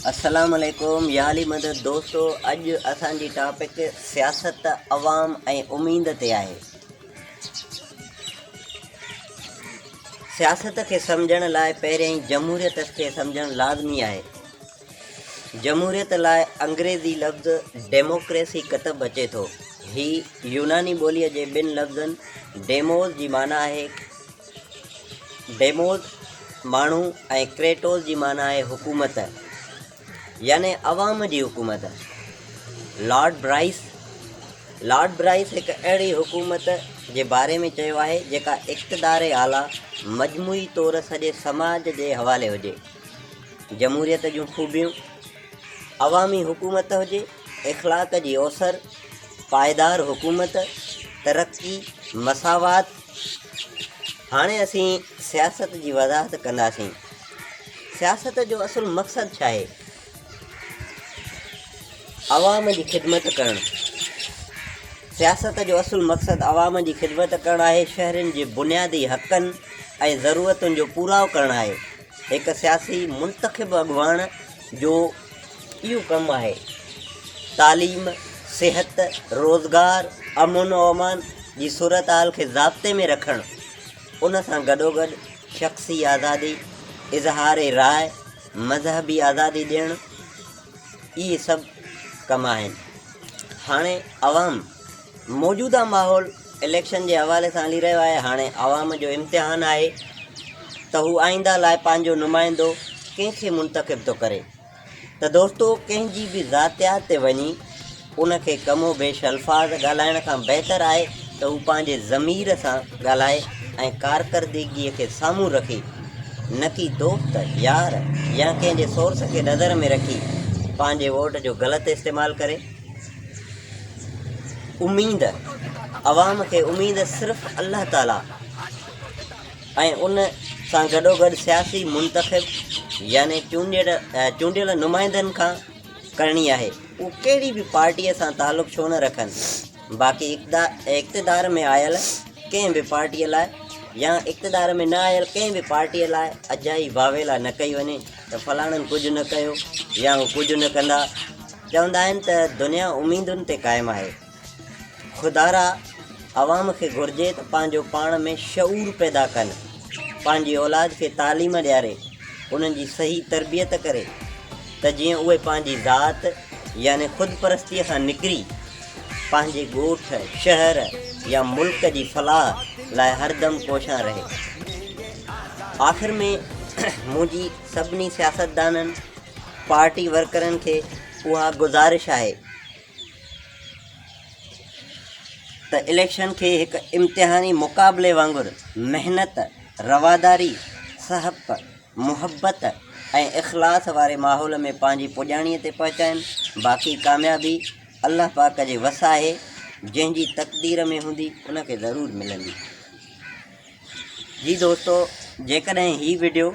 अस्सलाम वालेकुम याली मदद दोस्तों। अज असांजी टॉपिक सियासत अवाम ऐं उम्मीद ते आहे। सियासत के समझण लाइ पहिरियों जमहूरियत के समझण लाज़मी आहे। जमहूरियत लाइ अंग्रेज़ी लफ़्ज़ डेमोक्रेसी कतब अचे थो। ही यूनानी ॿोलीअ जे ॿिनि लफ़्ज़नि डेमोस जी माना आहे डेमोस माण्हू ऐं क्रेटोस जी माना आहे हुकूमत, यानी अवाम जी हुकूमत। लॉर्ड ब्राइस एक अहिड़ी हुकूमत जे बारे में चयो आहे जेका इक़्तिदार आला मजमूई तौर सॼे समाज जे हवाले हुजे। जमहूरियत जूं खूबियूं: अवामी हुकूमत हुजे, इख़लाक़ जी ओसर, पायदार हुकूमत, तरक्की, मसावात। हाणे असीं सियासत जी वज़ाहत कंदासीं। सियासत जो असुल मक़सदु छा आहे? अवाम जी ख़िदमत करणु। सियासत जो असुल मक़सदु अवाम जी ख़िदमत करणु आहे। शहरनि जे बुनियादी हक़नि ऐं ज़रूरतुनि जो पूराव करणु आहे। हिकु सियासी मुंतख़िब अॻुवाण जो इहो कमु आहे तालीम, सिहत, रोज़गार, अमन व अमान जी सूरत हाल खे ज़ाब्ते में रखणु। उन सां गॾोगॾु शख़्सी आज़ादी, इज़हार राय, मज़हबी आज़ादी ॾियणु, इहे सभु कम आहिनि। हाणे अवाम मौजूदा माहौल इलेक्शन जे हवाले सां हली रहियो आहे। हाणे अवाम जो इम्तिहान आहे त हू आईंदा लाइ पंहिंजो नुमाइंदो कंहिंखे मुंतख़िब थो करे। त दोस्तो, कंहिंजी बि ज़ातियात ते वञी उनखे कमो बेश अल्फाज़ ॻाल्हाइण खां बहितर आहे त हू पंहिंजे ज़मीर सां ॻाल्हाए ऐं कारकर्दगीअ खे साम्हूं रखे, न कि दोस्त, यार या कंहिंजे सोर्स खे नज़र में रखी पंहिंजे वोट जो ग़लति इस्तेमालु करे। उम्मीद: अवाम खे उम्मीद सिर्फ़ु अल्लाह ताला ऐं उन सां गॾोगॾु सियासी मुंतख़िब यानी चूंडियल नुमाइंदनि खां करणी आहे। उहो कहिड़ी बि पार्टीअ सां तालुक़ु छो न रखनि। बाक़ी इक़्तिदार में आयल कंहिं बि पार्टीअ लाइ या इक़्तिदार में न आयल कंहिं बि पार्टीअ लाइ अजाई वावेला न कई वञे त फलाणनि कुझु न कयो या हू कुझु न कंदा। चवंदा आहिनि त दुनिया उम्मीदुनि ते क़ाइमु आहे। खुदारा अवाम खे घुरिजे त पंहिंजो पाण में शऊर पैदा कनि, पंहिंजी औलाद खे तालीम ॾियारे, उन्हनि जी सही तरबियत करे त जीअं उहे पंहिंजी ज़ात यानी ख़ुदपरस्तीअ खां निकिरी पंहिंजे ॻोठ, शहर या मुल्क जी फलाह लाइ हरदम कोशां रहे। आख़िर में मुंहिंजी सभिनी सियासतदाननि, पार्टी वर्करनि खे उहा गुज़ारिश आहे त इलेक्शन खे हिकु इम्तिहानी मुक़ाबले वांगुरु महिनत, रवादारी, सहप, मुहबत ऐं इख़लास वारे माहौल में पंहिंजी पुॼाणीअ ते पहुचाइनि। बाक़ी कामयाबी अल्लाह पाक जे वस आहे। जंहिंजी तक़दीर में हूंदी उनखे ज़रूरु मिलंदी। जी दोस्तो, जेकॾहिं हीअ वीडियो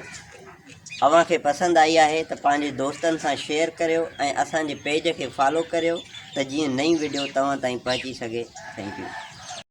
अव्हांखे पसंदि आई आहे त पंहिंजे दोस्तनि सां शेयर करियो ऐं असांजे पेज खे फॉलो करियो त जीअं नई वीडियो तव्हां ताईं पहुची सघे। Thank U.